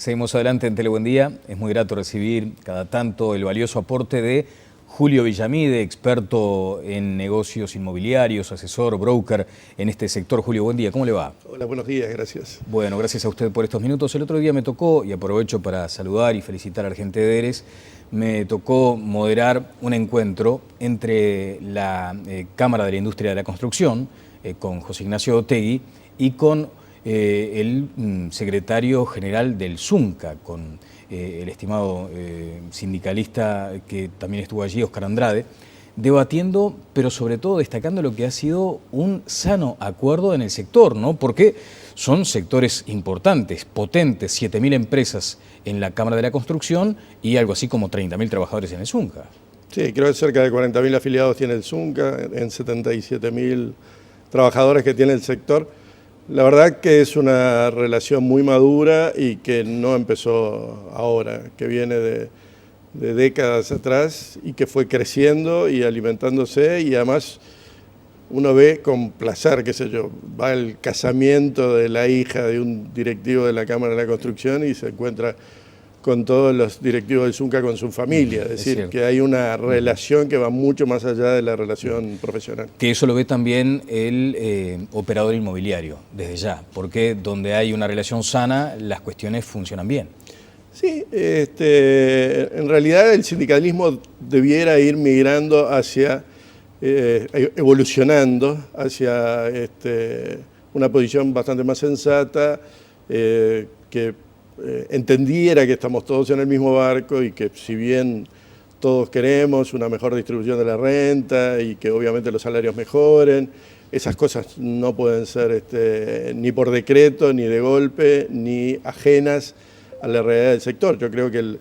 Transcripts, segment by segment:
Seguimos adelante en Telebuen Día. Es muy grato recibir cada tanto el valioso aporte de Julio Villamide, experto en negocios inmobiliarios, asesor, broker en este sector. Julio, buen día, ¿cómo le va? Hola, buenos días, gracias. Bueno, gracias a usted por estos minutos. El otro día me tocó, y aprovecho para saludar y felicitar a Argentederes, me tocó moderar un encuentro entre la Cámara de la Industria de la Construcción, con José Ignacio Otegui, y con el secretario general del ZUNCA, con el estimado sindicalista que también estuvo allí, Oscar Andrade, debatiendo, pero sobre todo destacando lo que ha sido un sano acuerdo en el sector, ¿no? Porque son sectores importantes, potentes, 7.000 empresas en la Cámara de la Construcción y algo así como 30.000 trabajadores en el ZUNCA. Sí, creo que cerca de 40.000 afiliados tiene el ZUNCA, en 77.000 trabajadores que tiene el sector. La verdad que es una relación muy madura y que no empezó ahora, que viene de décadas atrás y que fue creciendo y alimentándose, y además uno ve con placer, qué sé yo, va al casamiento de la hija de un directivo de la Cámara de la Construcción y se encuentra con todos los directivos del ZUNCA con su familia, es decir, que hay una relación que va mucho más allá de la relación profesional. Que eso lo ve también el operador inmobiliario, desde ya, porque donde hay una relación sana, las cuestiones funcionan bien. Sí, en realidad el sindicalismo debiera ir migrando hacia, evolucionando hacia una posición bastante más sensata, que entendiera que estamos todos en el mismo barco y que si bien todos queremos una mejor distribución de la renta y que obviamente los salarios mejoren, esas cosas no pueden ser ni por decreto, ni de golpe, ni ajenas a la realidad del sector. Yo creo que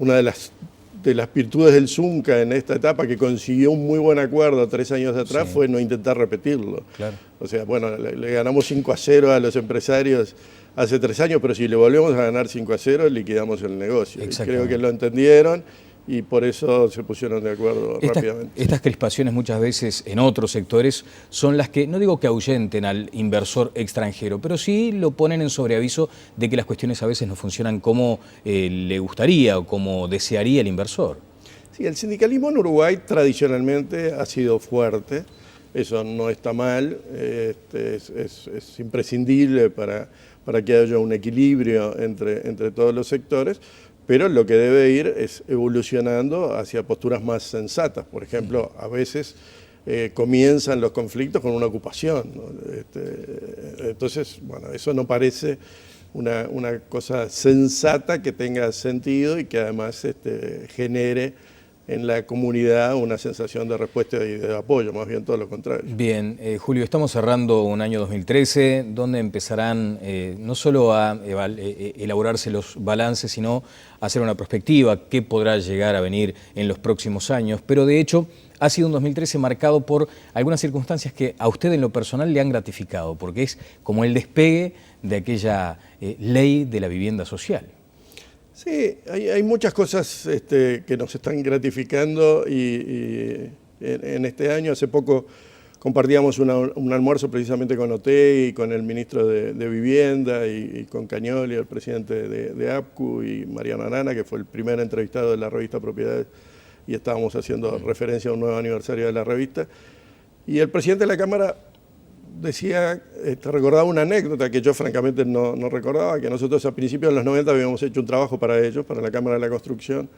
una de las virtudes del ZUNCA en esta etapa, que consiguió un muy buen acuerdo 3 años atrás, fue no intentar repetirlo. Claro. O sea, bueno, le ganamos 5-0 a los empresarios hace 3 años, pero si le volvemos a ganar 5-0, liquidamos el negocio. Y creo que lo entendieron y por eso se pusieron de acuerdo rápidamente. Estas crispaciones muchas veces en otros sectores son las que, no digo que ahuyenten al inversor extranjero, pero sí lo ponen en sobreaviso de que las cuestiones a veces no funcionan como le gustaría o como desearía el inversor. Sí, el sindicalismo en Uruguay tradicionalmente ha sido fuerte, eso no está mal, es imprescindible para que haya un equilibrio entre todos los sectores, pero lo que debe ir es evolucionando hacia posturas más sensatas. Por ejemplo, a veces comienzan los conflictos con una ocupación, ¿no? Entonces, bueno, eso no parece una cosa sensata que tenga sentido y que además genere en la comunidad una sensación de respuesta y de apoyo, más bien todo lo contrario. Bien, Julio, estamos cerrando un año 2013, donde empezarán no solo a elaborarse los balances, sino a hacer una perspectiva, qué podrá llegar a venir en los próximos años, pero de hecho ha sido un 2013 marcado por algunas circunstancias que a usted en lo personal le han gratificado, porque es como el despegue de aquella ley de la vivienda social. Sí, hay muchas cosas que nos están gratificando y en este año. Hace poco compartíamos un almuerzo precisamente con Otegui y con el ministro de Vivienda y con Cañoli, el presidente de APCU, y Mariano Arana, que fue el primer entrevistado de la revista Propiedades, y estábamos haciendo referencia a un nuevo aniversario de la revista. Y el presidente de la Cámara decía, recordaba una anécdota que yo francamente no recordaba, que nosotros a principios de los 90 habíamos hecho un trabajo para ellos, para la Cámara de la Construcción,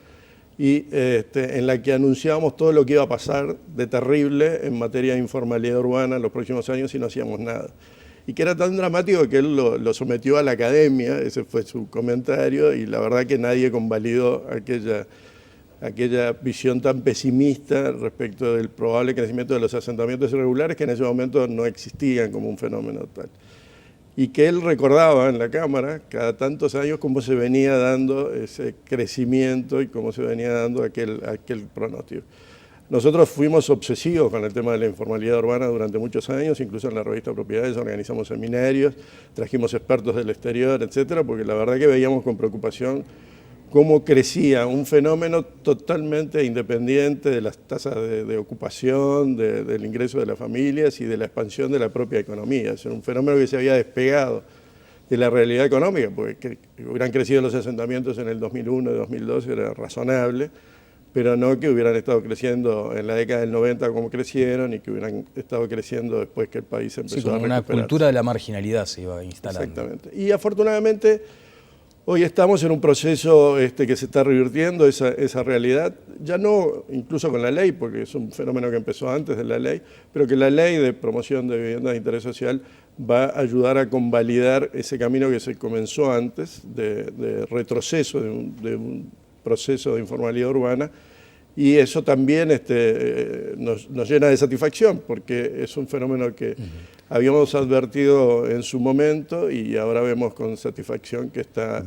y en la que anunciábamos todo lo que iba a pasar de terrible en materia de informalidad urbana en los próximos años y no hacíamos nada. Y que era tan dramático que él lo sometió a la academia, ese fue su comentario, y la verdad que nadie convalidó aquella visión tan pesimista respecto del probable crecimiento de los asentamientos irregulares, que en ese momento no existían como un fenómeno tal. Y que él recordaba en la Cámara cada tantos años cómo se venía dando ese crecimiento y cómo se venía dando aquel pronóstico. Nosotros fuimos obsesivos con el tema de la informalidad urbana durante muchos años, incluso en la revista Propiedades organizamos seminarios, trajimos expertos del exterior, etcétera, porque la verdad que veíamos con preocupación cómo crecía un fenómeno totalmente independiente de las tasas de ocupación, del ingreso de las familias y de la expansión de la propia economía. Es un fenómeno que se había despegado de la realidad económica, porque que hubieran crecido los asentamientos en el 2001, 2012 era razonable, pero no que hubieran estado creciendo en la década del 90 como crecieron y que hubieran estado creciendo después que el país empezó a recuperarse. Una cultura de la marginalidad se iba instalando. Exactamente. Y afortunadamente hoy estamos en un proceso que se está revirtiendo esa realidad, ya no incluso con la ley, porque es un fenómeno que empezó antes de la ley, pero que la ley de promoción de viviendas de interés social va a ayudar a convalidar ese camino que se comenzó antes de retroceso de un proceso de informalidad urbana, y eso también nos llena de satisfacción, porque es un fenómeno que habíamos advertido en su momento y ahora vemos con satisfacción que está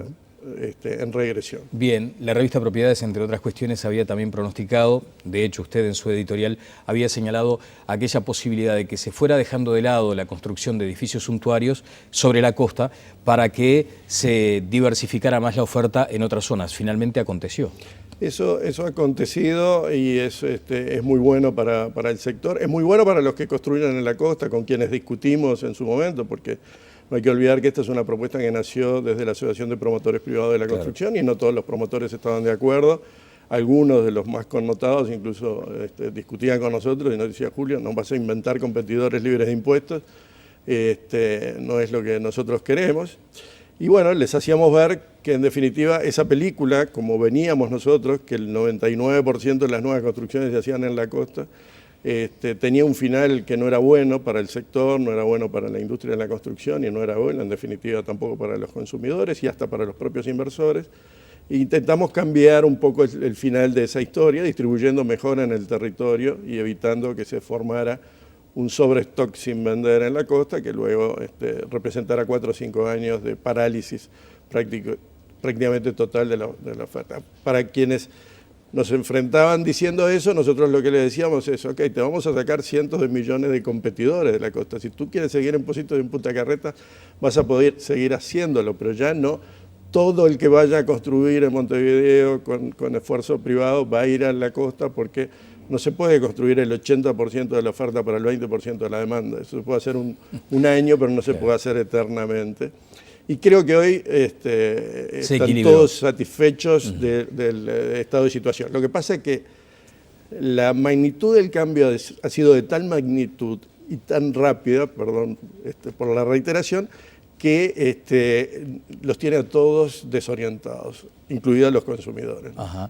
en regresión. Bien, la revista Propiedades, entre otras cuestiones, había también pronosticado, de hecho usted en su editorial había señalado aquella posibilidad de que se fuera dejando de lado la construcción de edificios suntuarios sobre la costa para que se diversificara más la oferta en otras zonas. Finalmente aconteció. Eso ha acontecido y es muy bueno para el sector, es muy bueno para los que construyen en la costa, con quienes discutimos en su momento, porque no hay que olvidar que esta es una propuesta que nació desde la Asociación de Promotores Privados de la Construcción, y no todos los promotores estaban de acuerdo. Algunos de los más connotados incluso discutían con nosotros y nos decía: Julio, no vas a inventar competidores libres de impuestos, no es lo que nosotros queremos. Y bueno, les hacíamos ver que en definitiva esa película, como veníamos nosotros, que el 99% de las nuevas construcciones se hacían en la costa, tenía un final que no era bueno para el sector, no era bueno para la industria de la construcción y no era bueno en definitiva tampoco para los consumidores y hasta para los propios inversores. E intentamos cambiar un poco el final de esa historia, distribuyendo mejor en el territorio y evitando que se formara un sobrestock sin vender en la costa, que luego representará 4 o 5 años de parálisis prácticamente total de la oferta. Para quienes nos enfrentaban diciendo eso, nosotros lo que le decíamos es: ok, te vamos a sacar cientos de millones de competidores de la costa. Si tú quieres seguir en Pocitos y en Punta Carretas, vas a poder seguir haciéndolo, pero ya no todo el que vaya a construir en Montevideo con esfuerzo privado va a ir a la costa, porque no se puede construir el 80% de la oferta para el 20% de la demanda. Eso se puede hacer un año, pero no se puede hacer eternamente. Y creo que hoy están todos satisfechos del estado de situación. Lo que pasa es que la magnitud del cambio ha sido de tal magnitud y tan rápida, perdón por la reiteración, que los tiene a todos desorientados, incluidos los consumidores. Ajá.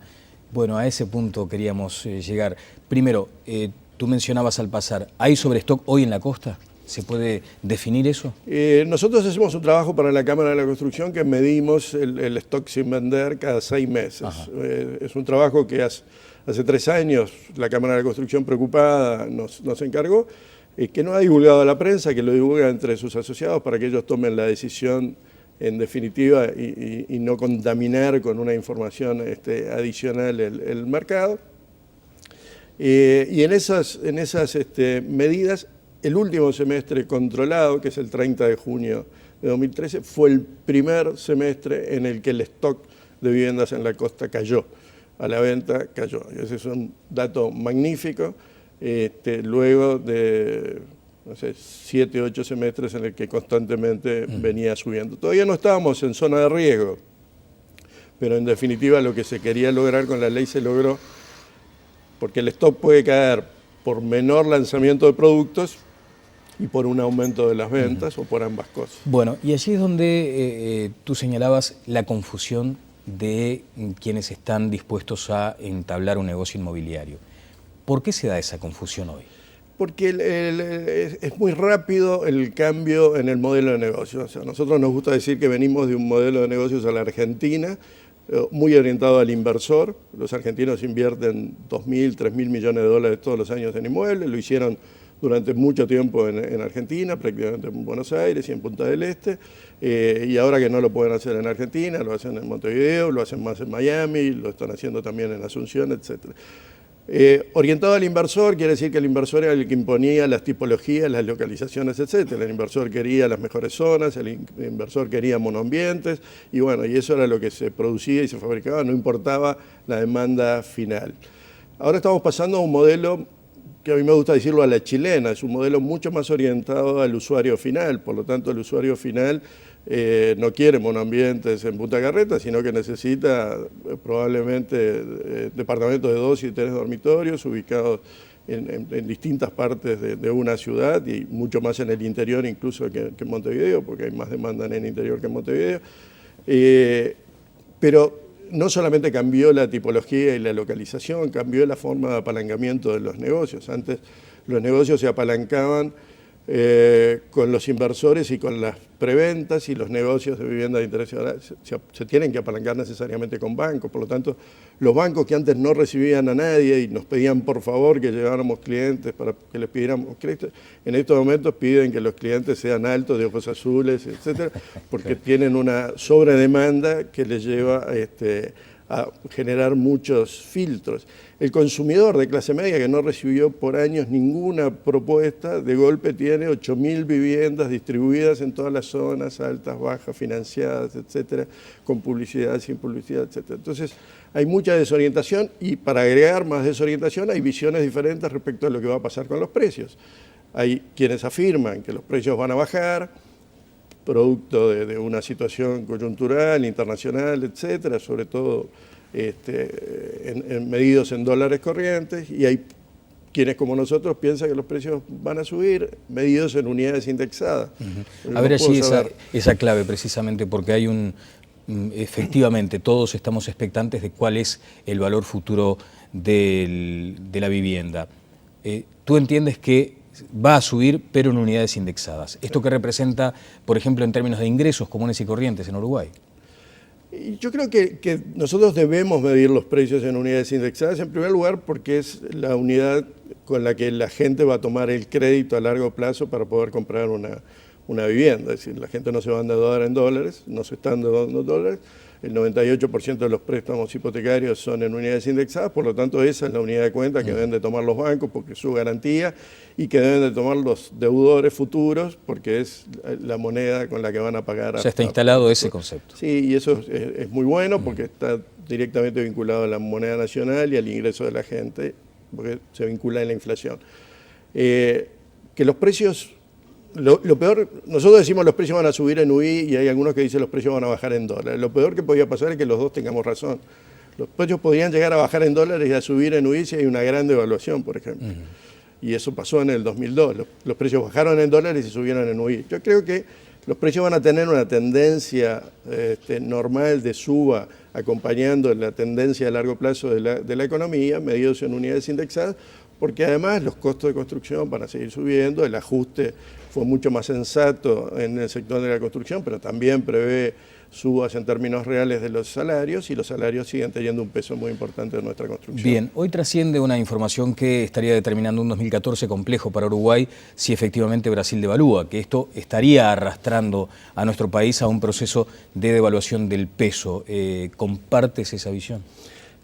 Bueno, a ese punto queríamos llegar. Primero, tú mencionabas al pasar, ¿hay sobrestock hoy en la costa? ¿Se puede definir eso? Nosotros hacemos un trabajo para la Cámara de la Construcción que medimos el stock sin vender cada 6 meses. Es un trabajo que hace 3 años la Cámara de la Construcción, preocupada, nos encargó, que no ha divulgado a la prensa, que lo divulga entre sus asociados para que ellos tomen la decisión en definitiva y no contaminar con una información adicional el mercado. Y en esas medidas, el último semestre controlado, que es el 30 de junio de 2013, fue el primer semestre en el que el stock de viviendas en la costa cayó, a la venta cayó. Ese es un dato magnífico, luego de 7 u 8 semestres en el que constantemente venía subiendo. Todavía no estábamos en zona de riesgo, pero en definitiva lo que se quería lograr con la ley se logró, porque el stock puede caer por menor lanzamiento de productos y por un aumento de las ventas o por ambas cosas. Bueno, y allí es donde tú señalabas la confusión de quienes están dispuestos a entablar un negocio inmobiliario. ¿Por qué se da esa confusión hoy? Porque es muy rápido el cambio en el modelo de negocio. O sea, a nosotros nos gusta decir que venimos de un modelo de negocios a la Argentina, muy orientado al inversor. Los argentinos invierten 2.000, 3.000 millones de dólares todos los años en inmuebles. Lo hicieron durante mucho tiempo en Argentina, prácticamente en Buenos Aires y en Punta del Este. Y ahora que no lo pueden hacer en Argentina, lo hacen en Montevideo, lo hacen más en Miami, lo están haciendo también en Asunción, etcétera. Orientado al inversor quiere decir que el inversor era el que imponía las tipologías, las localizaciones, etcétera. El inversor quería las mejores zonas, el inversor quería monoambientes y bueno, y eso era lo que se producía y se fabricaba, no importaba la demanda final. Ahora estamos pasando a un modelo que a mí me gusta decirlo a la chilena, es un modelo mucho más orientado al usuario final, por lo tanto el usuario final no quiere monoambientes en Punta Carretas, sino que necesita probablemente departamentos de 2 y 3 dormitorios ubicados en distintas partes de una ciudad y mucho más en el interior incluso que en Montevideo, porque hay más demanda en el interior que en Montevideo. Pero no solamente cambió la tipología y la localización, cambió la forma de apalancamiento de los negocios. Antes los negocios se apalancaban con los inversores y con las preventas, y los negocios de vivienda de interés se tienen que apalancar necesariamente con bancos. Por lo tanto, los bancos que antes no recibían a nadie y nos pedían por favor que lleváramos clientes para que les pidiéramos créditos, en estos momentos piden que los clientes sean altos, de ojos azules, etcétera, porque tienen una sobredemanda que les lleva a generar muchos filtros. El consumidor de clase media, que no recibió por años ninguna propuesta, de golpe tiene 8.000 viviendas distribuidas en todas las zonas, altas, bajas, financiadas, etcétera, con publicidad, sin publicidad, etcétera. Entonces, hay mucha desorientación, y para agregar más desorientación hay visiones diferentes respecto a lo que va a pasar con los precios. Hay quienes afirman que los precios van a bajar, producto de una situación coyuntural, internacional, etcétera, sobre todo medidos en dólares corrientes, y hay quienes como nosotros piensan que los precios van a subir, medidos en unidades indexadas. A ver allí esa clave precisamente, porque hay efectivamente todos estamos expectantes de cuál es el valor futuro de la vivienda. ¿Tú entiendes que va a subir, pero en unidades indexadas? ¿Esto qué representa, por ejemplo, en términos de ingresos comunes y corrientes en Uruguay? Yo creo que nosotros debemos medir los precios en unidades indexadas, en primer lugar porque es la unidad con la que la gente va a tomar el crédito a largo plazo para poder comprar una vivienda. Es decir, la gente no se va a endeudar en dólares, no se están endeudando en dólares. El 98% de los préstamos hipotecarios son en unidades indexadas, por lo tanto esa es la unidad de cuenta que deben de tomar los bancos porque es su garantía, y que deben de tomar los deudores futuros porque es la moneda con la que van a pagar. Ya está instalado ese concepto. Sí, y eso es muy bueno porque está directamente vinculado a la moneda nacional y al ingreso de la gente, porque se vincula en la inflación. Que los precios... Lo peor, nosotros decimos los precios van a subir en UI y hay algunos que dicen los precios van a bajar en dólares. Lo peor que podía pasar es que los dos tengamos razón. Los precios podrían llegar a bajar en dólares y a subir en UI si hay una gran devaluación, por ejemplo. Y eso pasó en el 2002. Los precios bajaron en dólares y subieron en UI. Yo creo que los precios van a tener una tendencia normal de suba, acompañando la tendencia a largo plazo de la economía, medidos en unidades indexadas, porque además los costos de construcción van a seguir subiendo, el ajuste fue mucho más sensato en el sector de la construcción, pero también prevé subas en términos reales de los salarios, y los salarios siguen teniendo un peso muy importante en nuestra construcción. Bien, hoy trasciende una información que estaría determinando un 2014 complejo para Uruguay si efectivamente Brasil devalúa, que esto estaría arrastrando a nuestro país a un proceso de devaluación del peso. ¿Compartes esa visión?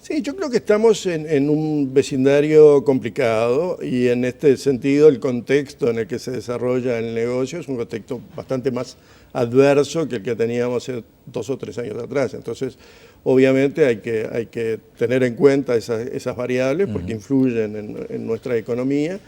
Sí, yo creo que estamos en un vecindario complicado, y en este sentido el contexto en el que se desarrolla el negocio es un contexto bastante más adverso que el que teníamos hace 2 o 3 años atrás. Entonces, obviamente hay que tener en cuenta esas variables porque influyen en nuestra economía.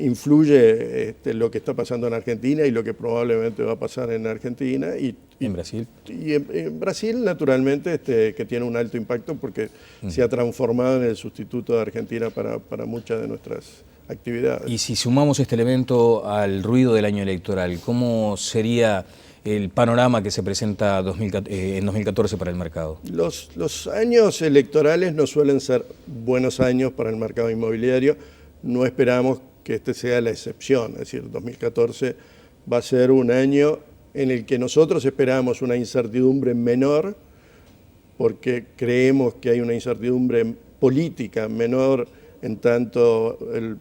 Influye lo que está pasando en Argentina y lo que probablemente va a pasar en Argentina y en Brasil. Y en Brasil, naturalmente, que tiene un alto impacto porque se ha transformado en el sustituto de Argentina para muchas de nuestras actividades. Y si sumamos este elemento al ruido del año electoral, ¿cómo sería el panorama que se presenta en 2014 para el mercado? Los años electorales no suelen ser buenos años para el mercado inmobiliario. No esperamos que este sea la excepción, es decir, 2014 va a ser un año en el que nosotros esperamos una incertidumbre menor, porque creemos que hay una incertidumbre política menor, en tanto el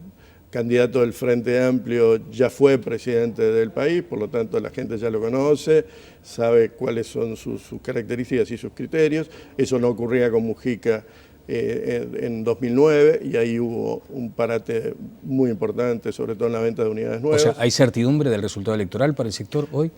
candidato del Frente Amplio ya fue presidente del país, por lo tanto la gente ya lo conoce, sabe cuáles son sus características y sus criterios. Eso no ocurría con Mujica en 2009, y ahí hubo un parate muy importante, sobre todo en la venta de unidades nuevas. O sea, ¿hay certidumbre del resultado electoral para el sector hoy?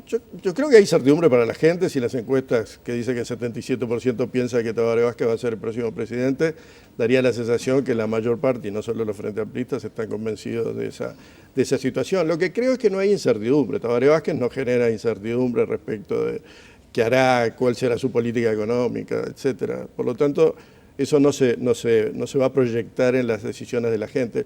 Yo creo que hay incertidumbre para la gente. Si las encuestas que dicen que el 77% piensa que Tabaré Vázquez va a ser el próximo presidente, daría la sensación que la mayor parte, y no solo los frente amplistas, están convencidos de esa situación. Lo que creo es que no hay incertidumbre. Tabaré Vázquez no genera incertidumbre respecto de qué hará, cuál será su política económica, etcétera. Por lo tanto, eso no se va a proyectar en las decisiones de la gente.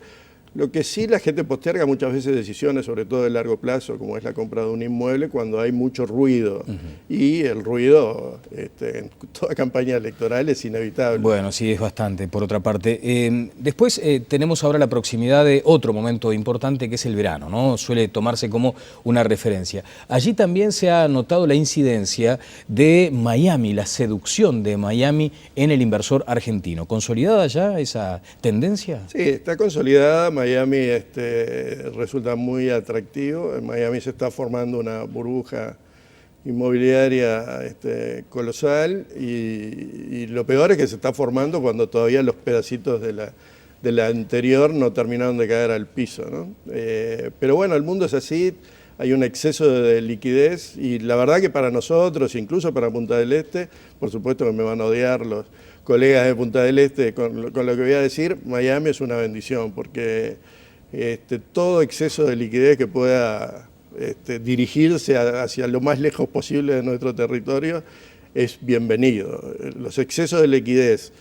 Lo que sí, la gente posterga muchas veces decisiones, sobre todo de largo plazo, como es la compra de un inmueble, cuando hay mucho ruido. Y el ruido en toda campaña electoral es inevitable. Bueno, sí, es bastante, por otra parte. Después tenemos ahora la proximidad de otro momento importante, que es el verano, ¿no? Suele tomarse como una referencia. Allí también se ha notado la incidencia de Miami, la seducción de Miami en el inversor argentino. ¿Consolidada ya esa tendencia? Sí, está consolidada. Miami resulta muy atractivo. En Miami se está formando una burbuja inmobiliaria colosal y lo peor es que se está formando cuando todavía los pedacitos de la anterior no terminaron de caer al piso, ¿no? Pero bueno, el mundo es así, hay un exceso de liquidez y la verdad que para nosotros, incluso para Punta del Este, por supuesto que me van a odiar los colegas de Punta del Este con lo que voy a decir, Miami es una bendición porque todo exceso de liquidez que pueda dirigirse hacia lo más lejos posible de nuestro territorio es bienvenido. Los excesos de liquidez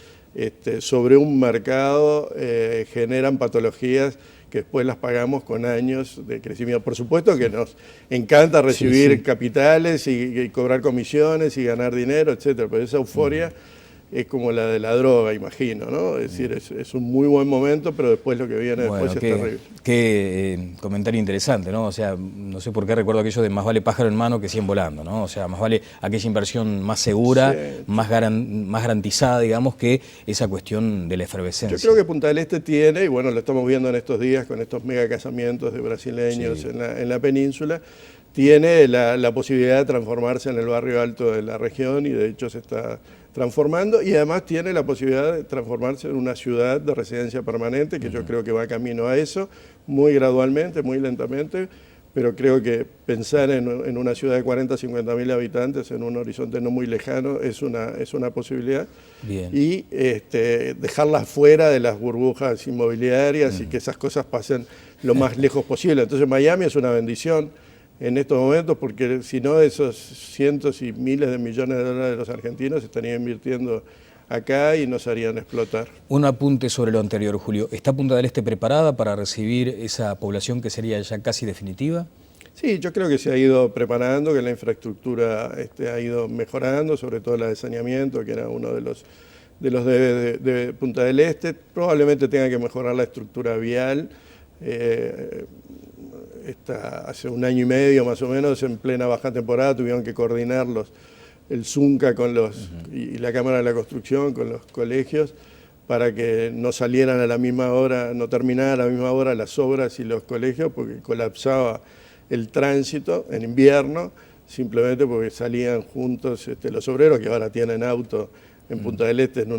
sobre un mercado generan patologías que después las pagamos con años de crecimiento. Por supuesto que nos encanta recibir capitales y cobrar comisiones y ganar dinero, etcétera, pero esa euforia es como la de la droga, imagino, ¿no? Es decir, es un muy buen momento, pero después lo que viene después es terrible. Qué comentario interesante, ¿no? O sea, no sé por qué recuerdo aquello de más vale pájaro en mano que 100 volando, ¿no? O sea, más vale aquella inversión más segura, más garantizada, digamos, que esa cuestión de la efervescencia. Yo creo que Punta del Este tiene, y bueno, lo estamos viendo en estos días con estos mega casamientos de brasileños en la península, tiene la posibilidad de transformarse en el barrio alto de la región y de hecho se está transformando y además tiene la posibilidad de transformarse en una ciudad de residencia permanente, que yo creo que va camino a eso, muy gradualmente, muy lentamente, pero creo que pensar en una ciudad de 40, 50 mil habitantes en un horizonte no muy lejano es una posibilidad. Bien. Y dejarlas fuera de las burbujas inmobiliarias y que esas cosas pasen lo más lejos posible. Entonces Miami es una bendición en estos momentos, porque si no, esos cientos y miles de millones de dólares de los argentinos estarían invirtiendo acá y nos harían explotar. Un apunte sobre lo anterior, Julio. ¿Está Punta del Este preparada para recibir esa población que sería ya casi definitiva? Sí, yo creo que se ha ido preparando, que la infraestructura ha ido mejorando, sobre todo la de saneamiento, que era uno de los de Punta del Este. Probablemente tenga que mejorar la estructura vial. Hace un año y medio más o menos, en plena baja temporada, tuvieron que coordinar el Zunca y la Cámara de la Construcción con los colegios para que no salieran a la misma hora, no terminaran a la misma hora las obras y los colegios, porque colapsaba el tránsito en invierno, simplemente porque salían juntos los obreros, que ahora tienen auto en Punta del Este en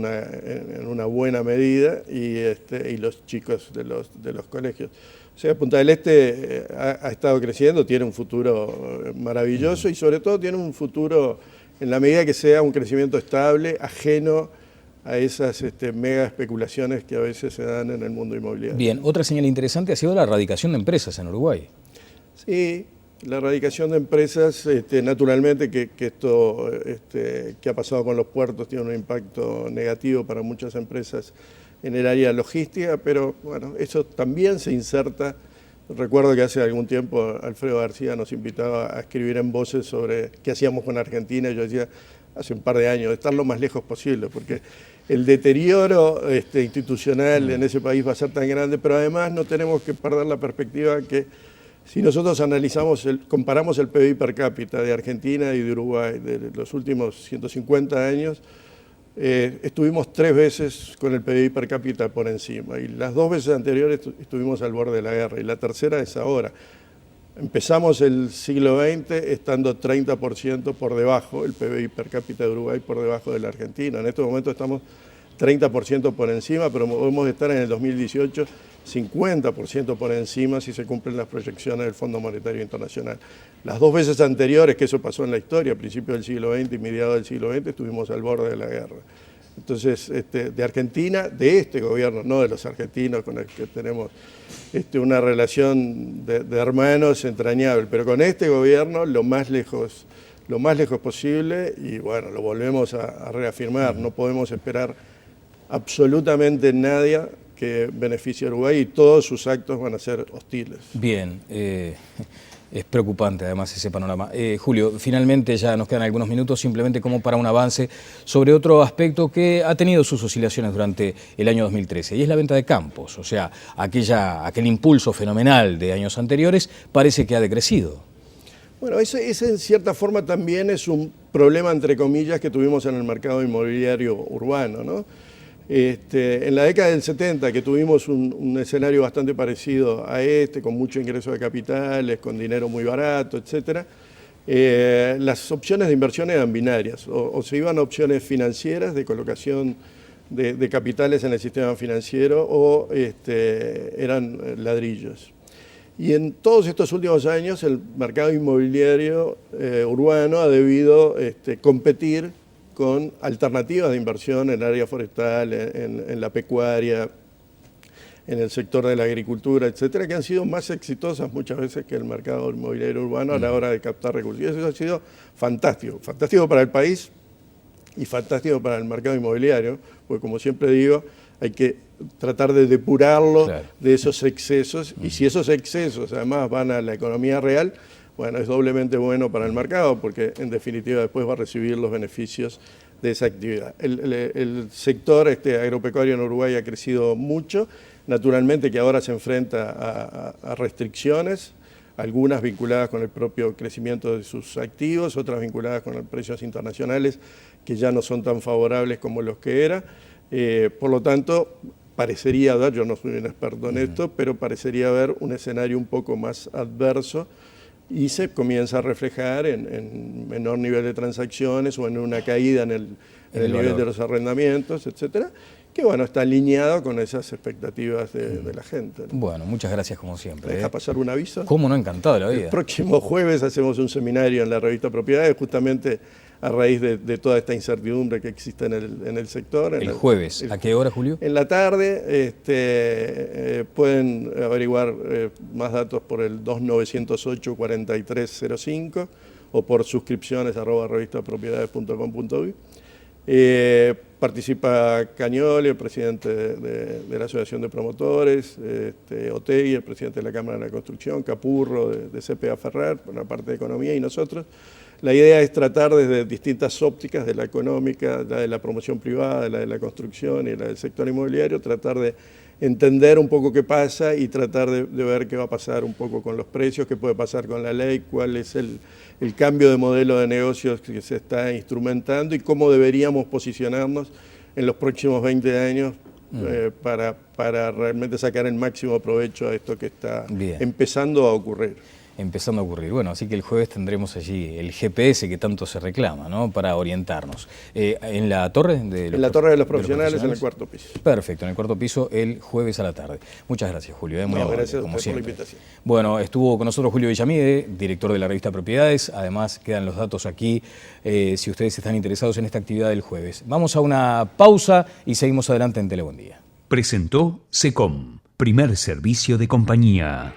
una buena medida, y los chicos de los colegios. O sea, Punta del Este ha estado creciendo, tiene un futuro maravilloso y sobre todo tiene un futuro en la medida que sea un crecimiento estable, ajeno a esas mega especulaciones que a veces se dan en el mundo inmobiliario. Bien, otra señal interesante ha sido la erradicación de empresas en Uruguay. Sí, la erradicación de empresas, naturalmente que esto que ha pasado con los puertos tiene un impacto negativo para muchas empresas en el área logística, pero bueno, eso también se inserta. Recuerdo que hace algún tiempo Alfredo García nos invitaba a escribir en Voces sobre qué hacíamos con Argentina, y yo decía, hace un par de años, de estar lo más lejos posible, porque el deterioro institucional en ese país va a ser tan grande, pero además no tenemos que perder la perspectiva que si nosotros comparamos el PBI per cápita de Argentina y de Uruguay de los últimos 150 años, estuvimos 3 veces con el PBI per cápita por encima y las 2 veces anteriores estuvimos al borde de la guerra y la tercera es ahora. Empezamos el siglo XX estando 30% por debajo, el PBI per cápita de Uruguay por debajo de la Argentina. En este momento estamos 30% por encima, pero podemos estar en el 2018 50% por encima si se cumplen las proyecciones del Fondo Monetario Internacional. Las 2 veces anteriores que eso pasó en la historia, a principios del siglo XX y mediados del siglo XX, estuvimos al borde de la guerra. Entonces, de Argentina, de este gobierno, no de los argentinos con los que tenemos una relación de hermanos entrañable, pero con este gobierno lo más lejos posible, y bueno, lo volvemos a reafirmar. No podemos esperar absolutamente nada que beneficie a Uruguay, y todos sus actos van a ser hostiles. Bien, es preocupante además ese panorama. Julio, finalmente ya nos quedan algunos minutos, simplemente como para un avance sobre otro aspecto que ha tenido sus oscilaciones durante el año 2013, y es la venta de campos. O sea, aquel impulso fenomenal de años anteriores parece que ha decrecido. Bueno, ese en cierta forma también es un problema, entre comillas, que tuvimos en el mercado inmobiliario urbano, ¿no? En la década del 70, que tuvimos un escenario bastante parecido a con mucho ingreso de capitales, con dinero muy barato, etc., las opciones de inversión eran binarias, o se iban a opciones financieras de colocación de capitales en el sistema financiero, o eran ladrillos. Y en todos estos últimos años el mercado inmobiliario urbano ha debido competir con alternativas de inversión en el área forestal, en la pecuaria, en el sector de la agricultura, etcétera, que han sido más exitosas muchas veces que el mercado inmobiliario urbano a la hora de captar recursos. Y eso ha sido fantástico, fantástico para el país y fantástico para el mercado inmobiliario, porque como siempre digo, hay que tratar de depurarlo de esos excesos, y si esos excesos además van a la economía real, bueno, es doblemente bueno para el mercado, porque en definitiva después va a recibir los beneficios de esa actividad. El sector agropecuario en Uruguay ha crecido mucho, naturalmente que ahora se enfrenta a restricciones, algunas vinculadas con el propio crecimiento de sus activos, otras vinculadas con los precios internacionales que ya no son tan favorables como los que era. Por lo tanto, parecería haber, yo no soy un experto en esto, pero parecería haber un escenario un poco más adverso, y se comienza a reflejar en menor nivel de transacciones o en una caída en el nivel de los arrendamientos, etcétera, que bueno, está alineado con esas expectativas de la gente, ¿no? Bueno, muchas gracias como siempre. ¿Me deja pasar un aviso? ¿Cómo no? Encantado de la vida. El próximo jueves hacemos un seminario en la revista Propiedades, justamente a raíz de toda esta incertidumbre que existe en el sector. ¿El jueves? ¿A qué hora, Julio? En la tarde. Pueden averiguar más datos por el 2908-4305 o por suscripciones @revistapropiedades.com.uy. Participa Cañoli, el presidente de la Asociación de Promotores, Otegui, el presidente de la Cámara de la Construcción, Capurro de CPA Ferrer, por la parte de Economía, y nosotros. La idea es tratar desde distintas ópticas, de la económica, la de la promoción privada, la de la construcción y la del sector inmobiliario, tratar de entender un poco qué pasa y tratar de ver qué va a pasar un poco con los precios, qué puede pasar con la ley, cuál es el cambio de modelo de negocios que se está instrumentando y cómo deberíamos posicionarnos en los próximos 20 años para realmente sacar el máximo provecho a esto que está empezando a ocurrir. Bueno, así que el jueves tendremos allí el GPS que tanto se reclama, ¿no?, para orientarnos. ¿En la torre? En la torre de los profesionales, en el 4º piso. Perfecto, en el 4º piso el jueves a la tarde. Muchas gracias, Julio. Muy amable, gracias a como usted por la siempre. invitación. Bueno, estuvo con nosotros Julio Villamide, director de la revista Propiedades. Además, quedan los datos aquí si ustedes están interesados en esta actividad del jueves. Vamos a una pausa y seguimos adelante en Telebuen Día. Presentó SECOM, primer servicio de compañía.